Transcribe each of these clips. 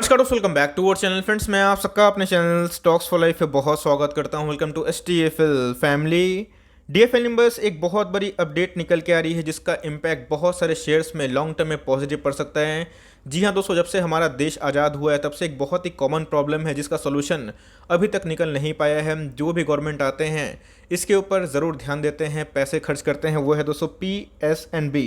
नमस्कार दोस्तों, welcome back to our channel friends. मैं आप सबका अपने चैनल स्टॉक्स फॉर लाइफ पे बहुत स्वागत करता हूं। Welcome to STFL family. DFL numbers एक बहुत बड़ी अपडेट निकल के आ रही है जिसका इम्पैक्ट बहुत सारे शेयर्स में लॉन्ग टर्म में पॉजिटिव पड़ सकता है। जी हाँ दोस्तों, जब से हमारा देश आज़ाद हुआ है तब से एक बहुत ही कॉमन प्रॉब्लम है जिसका सोल्यूशन अभी तक निकल नहीं पाया है। जो भी गवर्नमेंट आते हैं इसके ऊपर ज़रूर ध्यान देते हैं, पैसे खर्च करते हैं। वो है दोस्तों PSNB,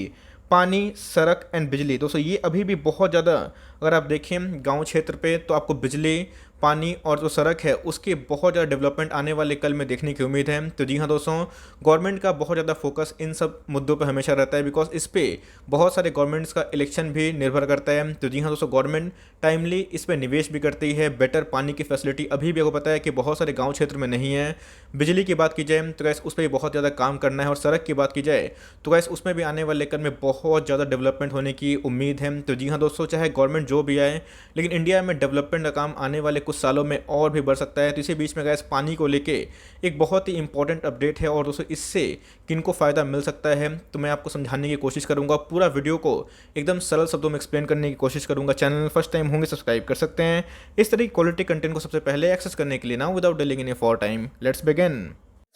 पानी, सड़क एंड बिजली। दोस्तों ये अभी भी बहुत ज़्यादा, अगर आप देखें गांव क्षेत्र पे तो आपको बिजली, पानी और जो सड़क है उसके बहुत ज़्यादा डेवलपमेंट आने वाले कल में देखने की उम्मीद है। तो जी हाँ दोस्तों, गवर्नमेंट का बहुत ज़्यादा फोकस इन सब मुद्दों पर हमेशा रहता है बिकॉज इस पे बहुत सारे गवर्नमेंट्स का इलेक्शन भी निर्भर करता है। तो जी हाँ दोस्तों, गवर्नमेंट टाइमली इस पर निवेश भी करती है। बेटर पानी की फैसिलिटी अभी भी आपको पता है कि बहुत सारे गाँव क्षेत्र में नहीं है। बिजली की बात की जाए तो गैस उस पर भी बहुत ज़्यादा काम करना है, और सड़क की बात की जाए तो गैस उसमें भी आने वाले कल में बहुत ज़्यादा डेवलपमेंट होने की उम्मीद है। तो जी हाँ दोस्तों, चाहे गवर्नमेंट जो भी आए लेकिन इंडिया में डेवलपमेंट का काम आने वाले कुछ सालों में और भी बढ़ सकता है। तो इसी बीच में गैस पानी को लेके एक बहुत ही इंपॉर्टेंट अपडेट है, और दोस्तों इससे किनको फ़ायदा मिल सकता है तो मैं आपको समझाने की कोशिश करूंगा। पूरा वीडियो को एकदम सरल शब्दों में एक्सप्लेन करने की कोशिश करूंगा। चैनल फर्स्ट टाइम होंगे सब्सक्राइब कर सकते हैं इस तरह की क्वालिटी कंटेंट को सबसे पहले एक्सेस करने के लिए। ना without delaying any for time, let's begin.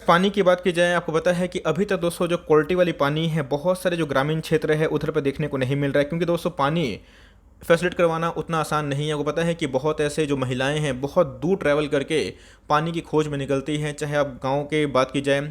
पानी की बात की जाए, आपको पता है कि अभी तक दोस्तों जो क्वालिटी वाली पानी है बहुत सारे जो ग्रामीण क्षेत्र है उधर पर देखने को नहीं मिल रहा है, क्योंकि दोस्तों पानी फैसिलिट करवाना उतना आसान नहीं है। आपको पता है कि बहुत ऐसे जो महिलाएं हैं बहुत दूर ट्रैवल करके पानी की खोज में निकलती हैं। चाहे आप गांव के बात की जाए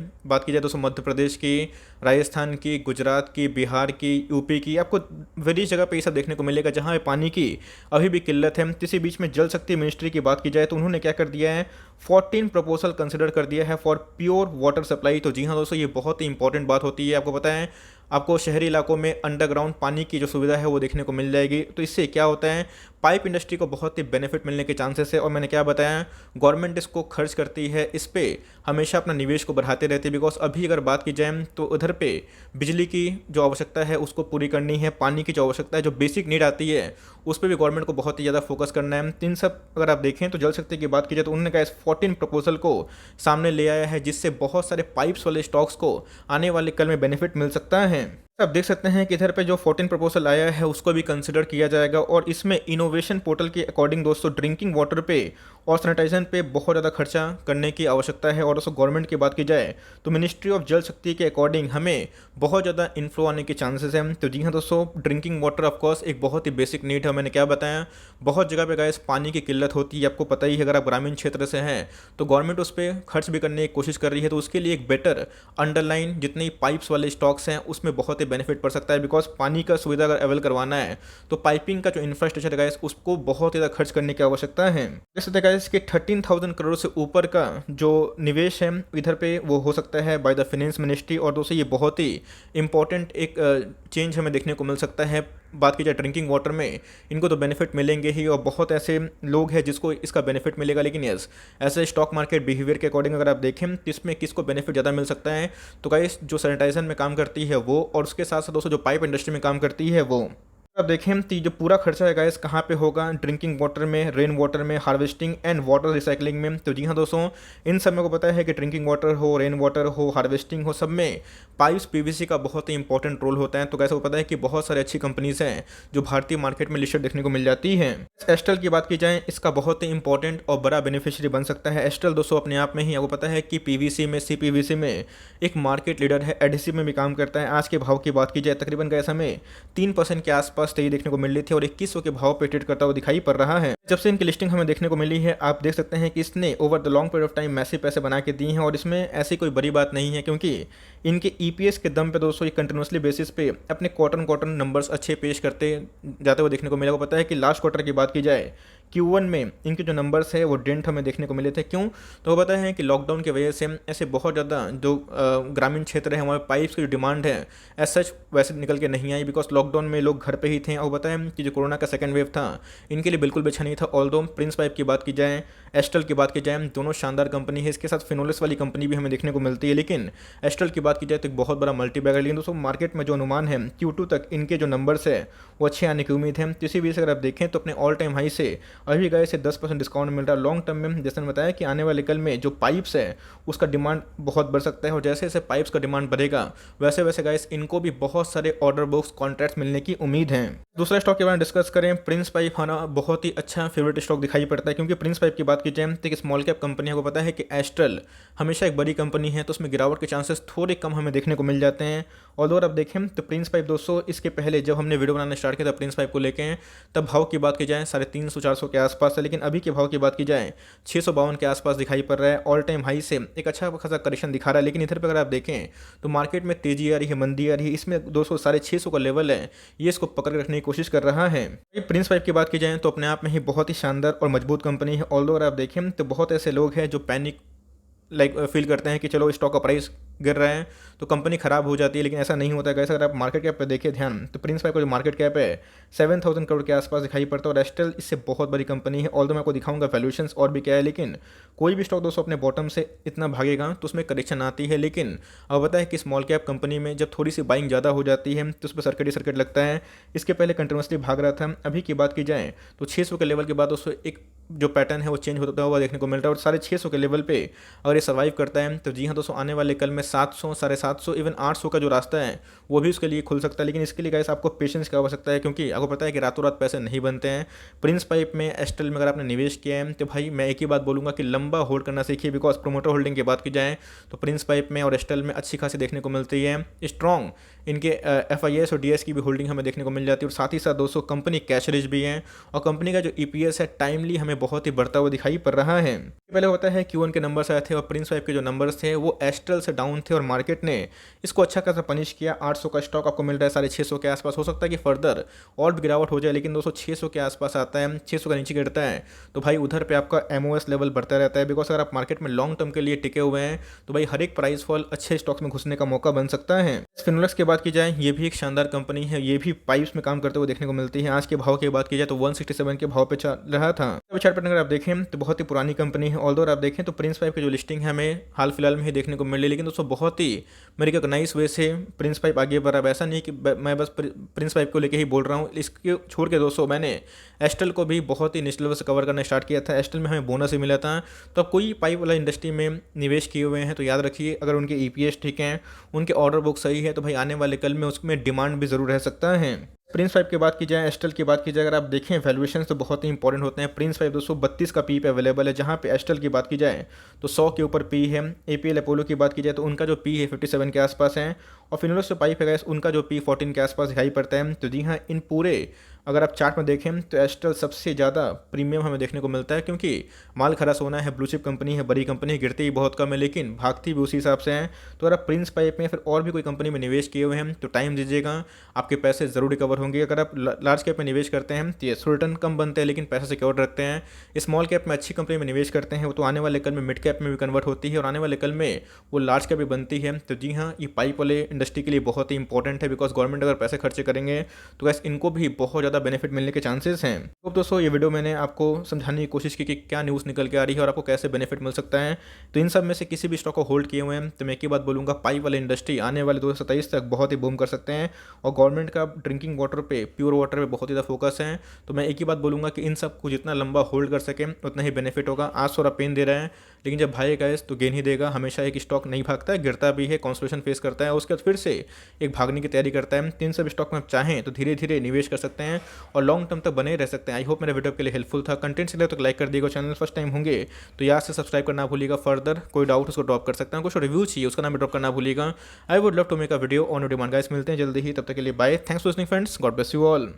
दोस्तों मध्य प्रदेश की, राजस्थान की, गुजरात की, बिहार की, यूपी की, आपको वेरियस जगह पे ये सब देखने को मिलेगा जहाँ पे पानी की अभी भी किल्लत है। इसी बीच में जल शक्ति मिनिस्ट्री की बात की जाए तो उन्होंने क्या कर दिया है, 14 प्रपोजल कंसिडर कर दिया है फॉर प्योर वाटर सप्लाई। तो जी हाँ दोस्तों, ये बहुत ही इंपॉर्टेंट बात होती है। आपको पता है आपको शहरी इलाकों में अंडरग्राउंड पानी की जो सुविधा है वो देखने को मिल जाएगी। तो इससे क्या होता है, पाइप इंडस्ट्री को बहुत ही बेनिफिट मिलने के चांसेस है। और मैंने क्या बताया, गवर्नमेंट इसको खर्च करती है, इस पे हमेशा अपना निवेश को बढ़ाते रहती है। बिकॉज अभी अगर बात की जाए तो उधर पे बिजली की जो आवश्यकता है उसको पूरी करनी है, पानी की जो आवश्यकता है, जो बेसिक नीड आती है उस पर भी गवर्नमेंट को बहुत ही ज़्यादा फोकस करना है। इन सब अगर आप देखें तो जल शक्ति की बात की जाए तो उन्होंने कहा इस 14 प्रपोजल को सामने ले आया है जिससे बहुत सारे पाइप्स वाले स्टॉक्स को आने वाले कल में बेनिफिट मिल सकता है। आप देख सकते हैं कि इधर पे जो 14 प्रपोजल आया है उसको भी कंसिडर किया जाएगा, और इसमें इनोवेशन पोर्टल के अकॉर्डिंग दोस्तों ड्रिंकिंग वाटर पे और सैनिटाइजेशन पे बहुत ज़्यादा खर्चा करने की आवश्यकता है। और दोस्तों गवर्नमेंट की बात की जाए तो मिनिस्ट्री ऑफ जल शक्ति के अकॉर्डिंग हमें बहुत ज़्यादा इन्फ्लो आने के चांसेस हैं। तो जी हाँ दोस्तों, ड्रिंकिंग वाटर ऑफकोर्स एक बहुत ही बेसिक नीड है। मैंने क्या बताया, बहुत जगह पे गाइस पानी की किल्लत होती है, आपको पता ही है। अगर आप ग्रामीण क्षेत्र से हैं तो गवर्नमेंट उस पर खर्च भी करने की कोशिश कर रही है। तो उसके लिए एक बेटर अंडरलाइन जितनी पाइप्स वाले स्टॉक्स हैं उसमें बहुत ही बेनिफिट पड़ सकता है। बिकॉज पानी का सुविधा अगर अवेल करवाना है तो पाइपिंग का जो इंफ्रास्ट्रक्चर है उसको बहुत ज़्यादा खर्च करने की आवश्यकता है। जैसे गाइस कि 13,000 करोड़ से ऊपर का जो निवेश है इधर पे वो हो सकता है बाय द फाइनेंस मिनिस्ट्री। और दोस्तों ये बहुत ही इंपॉर्टेंट एक चेंज हमें देखने को मिल सकता है। बात की जाए ड्रिंकिंग वाटर में इनको तो बेनिफिट मिलेंगे ही, और बहुत ऐसे लोग हैं जिसको इसका बेनिफिट मिलेगा। लेकिन यस, ऐसे स्टॉक मार्केट बिहेवियर के अकॉर्डिंग अगर आप देखें तो इसमें किसको बेनिफिट ज़्यादा मिल सकता है, तो गाइस जो सैनिटाइजेशन में काम करती है वो, और उसके साथ साथ दोस्तों जो पाइप इंडस्ट्री में काम करती है वो। अब देखें तो जो पूरा खर्चा है गाइस कहाँ पे होगा, ड्रिंकिंग वाटर में, रेन वाटर में, हार्वेस्टिंग एंड वाटर रिसाइकलिंग में। तो जी हाँ दोस्तों, इन सब में को पता है कि ड्रिंकिंग वाटर हो, रेन वाटर हो, हार्वेस्टिंग हो, सब में पाइप्स PVC का बहुत ही इंपॉर्टेंट रोल होता है। तो कैसे को पता है कि बहुत सारी अच्छी कंपनीज हैं जो भारतीय मार्केट में लिस्टेड देखने को मिल जाती हैं। एस्ट्रल की बात की जाए, इसका बहुत ही इंपॉर्टेंट और बड़ा बेनिफिशियरी बन सकता है। एस्ट्रल दोस्तों अपने आप में ही आपको पता है कि PVC में, CPVC में एक मार्केट लीडर है, एडहेसिव में भी काम करता है। आज के भाव की बात की जाए तकरीबन गैस हमें 3% के आसपास तेजी देखने को मिल रही थी, और 2100 के भाव पे ट्रेड करता हुआ दिखाई पड़ रहा है। जब से इनकी लिस्टिंग हमें देखने को मिली है आप देख सकते हैं कि इसने over the long period of time massive पैसे बना के दिए हैं, और इसमें ऐसी कोई बड़ी बात नहीं है क्योंकि इनके EPS के दम पे दोस्तों ये कंटिन्यूसली बेसिस पे अपने क्वार्टर नंबर्स अच्छे पेश करते जाते हुए देखने को मिला। को पता है कि लास्ट क्वार्टर की बात की जाए Q1 में इनके जो नंबर्स है वो डेंट हमें देखने को मिले थे। क्यों, तो वो पता है कि लॉकडाउन की वजह से ऐसे बहुत ज़्यादा जो ग्रामीण क्षेत्र है वहाँ पे पाइप्स की जो डिमांड है एज सच वैसे निकल के नहीं आई, बिकॉज लॉकडाउन में लोग घर पे ही थे। और बताया कि जो कोरोना का सेकंड वेव था इनके लिए बिल्कुल भी अच्छा नहीं था। ऑल्दो प्रिंस पाइप की बात की जाए, एस्ट्रल की बात की जाए, दोनों शानदार कंपनी है। इसके साथ फिनोलिस वाली कंपनी भी हमें देखने को मिलती है। लेकिन एस्ट्रल की बात की जाए तो एक बहुत बड़ा मल्टीबैगर। लेकिन दोस्तों मार्केट में जो अनुमान है Q2 तक इनके जो नंबर्स है वो अच्छे आने की उम्मीद है। तो इसी वजह से अगर आप देखें तो अपने ऑल टाइम हाई से अभी गाइस ये 10% डिस्काउंट मिल रहा है लॉन्ग टर्म में। जैसे मैंने बताया कि आने वाले कल में जो पाइप्स है उसका डिमांड बहुत बढ़ सकता है, और जैसे जैसे पाइप्स का डिमांड बढ़ेगा वैसे वैसे गाइस इनको भी बहुत सारे ऑर्डर बुक्स कॉन्ट्रैक्ट्स मिलने की उम्मीद है। दूसरा स्टॉक के बारे में डिस्कस करें, प्रिंस पाइप हमारा बहुत ही अच्छा फेवरेट स्टॉक दिखाई पड़ता है, क्योंकि प्रिंस पाइप की बात की जाए तो एक स्मॉल कैप कंपनी है। को पता है कि एस्ट्रल हमेशा एक बड़ी कंपनी है, तो उसमें गिरावट के चांसेस थोड़े कम हमें देखने को मिल जाते हैं। और अगर आप देखें तो प्रिंस पाइप दोस्तों इसके पहले जब हमने वीडियो बनाना स्टार्ट किया था प्रिंस पाइप को लेके, तब भाव की बात की जाए 350-400 के आसपास है, लेकिन अभी के भाव की बात की जाए 652 के आसपास दिखाई पड़ रहा है। ऑल टाइम हाई से एक अच्छा खासा करेक्शन दिखा रहा है, लेकिन इधर पर अगर आप देखें तो मार्केट में तेजी आ रही है, मंदी आ रही है। इसमें 200-650 का लेवल है, ये इसको पकड़ के रखने की कोशिश कर रहा है। प्रिंस पाइप की बात की जाए तो अपने आप में ही बहुत ही शानदार और मजबूत कंपनी है। ऑल्दो अगर आप देखें तो बहुत ऐसे लोग हैं जो पैनिक फील करते हैं कि चलो स्टॉक का प्राइस गिर रहा है तो कंपनी खराब हो जाती है, लेकिन ऐसा नहीं होता है। अगर आप मार्केट कैप पे देखें ध्यान तो प्रिंस पाइप का जो मार्केट कैप है 7,000 करोड़ के आसपास दिखाई पड़ता है, और एस्ट्रल इससे बहुत बड़ी कंपनी है। ऑल्दो मैं आपको दिखाऊंगा वैल्यूएशंस और भी क्या है, लेकिन कोई भी स्टॉक दोस्तों अपने बॉटम से इतना भागेगा तो उसमें करेक्शन आती है। लेकिन अब पता है कि स्मॉल कैप कंपनी में जब थोड़ी सी बाइंग ज़्यादा हो जाती है तो उस पर सर्किट ही सर्किट लगता है। इसके पहले कंटिन्यूसली भाग रहा था। अभी की बात की जाए तो 600 के लेवल के बाद उसको एक जो पैटर्न है वो चेंज होता हुआ देखने को मिल रहा है, और 650 के लेवल पे अगर ये सर्वाइव करता है तो जी हाँ दोस्तों आने वाले कल में 700, 750, इवन 800 का जो रास्ता है वो भी उसके लिए खुल सकता है। लेकिन इसके लिए गाइस आपको पेशेंस की आवश्यकता है, क्योंकि आपको पता है कि रातों रात पैसे नहीं बनते हैं। प्रिंस पाइप में एस्ट्रल में अगर आपने निवेश किया है तो भाई मैं एक ही बात बोलूँगा कि लंबा होल्ड करना सीखिए, बिकॉज प्रोमोटर होल्डिंग की बात की जाए तो प्रिंस पाइप में और एस्ट्रल में अच्छी खासी देखने को मिलती है। स्ट्रॉन्ग इनके FIS और DS की भी होल्डिंग हमें देखने को मिल जाती है, और साथ ही साथ दोस्तों कंपनी कैश रिच भी है, और कंपनी का जो EPS है टाइमली हमें बहुत ही बढ़ता हुआ दिखाई पड़ रहा है। पहले होता है Q1 के नंबर्स आए थे और प्रिंस पाइप के जो नंबर्स थे वो एस्ट्रल से डाउन थे, और मार्केट ने इसको अच्छा खासा पनिश किया। 800 का स्टॉक आपको मिल रहा है 650 के आसपास। हो सकता है कि फर्दर और भी गिरावट हो जाए, लेकिन दोस्तों 600 के आसपास आता है, 600 का नीचे गिरता है तो भाई उधर पे आपका MOS लेवल बढ़ता रहता है। बिकॉज अगर आप मार्केट में लॉन्ग टर्म के लिए टिके हुए हैं तो भाई हर एक प्राइस फॉल अच्छे स्टॉक्स में घुसने का मौका बन सकता है। फिनोलेक्स की बात की जाए ये भी एक शानदार कंपनी है, ये भी पाइप्स में काम करते हुए देखने को मिलती है। आज के भाव की बात की जाए तो 167 के भाव पे चल रहा था। चार्ट पैटर्न अगर आप देखें तो बहुत ही पुरानी कंपनी है। ऑल्दो आप देखें तो प्रिंस पाइप की जो लिस्टिंग है हमें हाल फिलहाल में ही देखने को मिली, लेकिन दोस्तों बहुत ही मेरी रिकॉग्नाइज वे से प्रिंस पाइप आगे बढ़ रहा है। ऐसा नहीं कि मैं बस प्रिंस पाइप को लेकर ही बोल रहा हूँ, इसके छोड़ के दोस्तों मैंने एस्ट्रल को भी बहुत ही निचले लेवल से कवर करना स्टार्ट किया था। एस्ट्रल में हमें बोनस ही मिला था। तो अब कोई पाइप वाला इंडस्ट्री में निवेश किए हुए हैं तो याद रखिए अगर उनके EPS ठीक हैं, उनके ऑर्डर बुक सही है तो भाई आने वाले कल में उसमें डिमांड भी ज़रूर रह सकता है। प्रिंस पाइप की बात की जाए, एस्ट्रल की बात की जाए, अगर आप देखें वैल्यूएशन तो बहुत ही इंपॉर्टेंट होते हैं। प्रिंस पाइप 232 का पी पे अवेलेबल है, जहां पे एस्ट्रल की बात की जाए तो 100 के ऊपर पी है। APL अपोलो की बात की जाए तो उनका जो पी है 57 के आसपास है, और फिनोलेक्स जो पाइप है उनका जो पी 14 के आसपास दिखाई पड़ता है। तो जी हाँ इन पूरे अगर आप चार्ट में देखें तो एस्ट्रल सबसे ज़्यादा प्रीमियम हमें देखने को मिलता है, क्योंकि माल खरा सोना है, ब्लू चिप कंपनी है, बड़ी कंपनी है, गिरती ही बहुत कम है लेकिन भागती भी उसी हिसाब से है। तो अगर आप प्रिंस पाइप में फिर और भी कोई कंपनी में निवेश किए हुए हैं तो टाइम दीजिएगा, आपके पैसे ज़रूर रिकवर होंगे। अगर आप लार्ज कैप में निवेश करते हैं तो ये रिटर्न कम बनते हैं लेकिन पैसा सिक्योर रखते हैं। स्मॉल कैप में अच्छी कंपनी में निवेश करते हैं वो तो आने वाले कल में मिड कैप में भी कन्वर्ट होती है, और आने वाले कल में वो लार्ज कैप भी बनती है। तो जी हाँ ये पाइप वाले इंडस्ट्री के लिए बहुत ही इंपॉर्टेंट है, बिकॉज गवर्नमेंट अगर पैसे खर्चे करेंगे तो गैस इनको भी बहुत ज़्यादा बेनिफिट मिलने के चांसेस हैं। तो दोस्तों ये वीडियो मैंने आपको समझाने की कोशिश की कि क्या न्यूज़ निकल के आ रही है और आपको कैसे बेनिफिट मिल सकता है। तो इन सब में से किसी भी स्टॉक को होल्ड किए हुए हैं तो मैं एक ही बात बोलूँगा, पाइप वाली इंडस्ट्री आने वाले 2027 तक बहुत ही बूम कर सकते हैं, और गवर्नमेंट का ड्रिंकिंग वाटर पे, प्योर वाटर पे बहुत ज़्यादा फोकस है। तो मैं एक ही बात बोलूँगा कि इन सब को जितना लंबा होल्ड कर सकें उतना ही बेनिफिट होगा। आज थोड़ा पेन दे रहा है लेकिन जब भागेगा तो गेन ही देगा। हमेशा एक स्टॉक नहीं भागता है, गिरता भी है, कॉन्सोलेशन फेस करता है, उसके बाद फिर से एक भागने की तैयारी करता है। तीन सब स्टॉक में आप चाहें तो धीरे धीरे निवेश कर सकते हैं और लॉन्ग टर्म तक बने रह सकते हैं। आई होप मेरा वीडियो आपके लिए हेल्पफुल था। कंटेंट से तो लाइक कर दिएगा, चैनल फर्स्ट टाइम होंगे तो याद से सब्सक्राइब करना भूलिएगा। फर्दर कोई डाउट उसको ड्रॉप कर सकता हूँ, कुछ रिव्यू चाहिए उसका नाम ड्रॉप करना भूलिएगा। I would love to make a video on demand guys. मिलते हैं जल्दी ही, तब तक के लिए bye. Thanks for listening friends, God bless you all.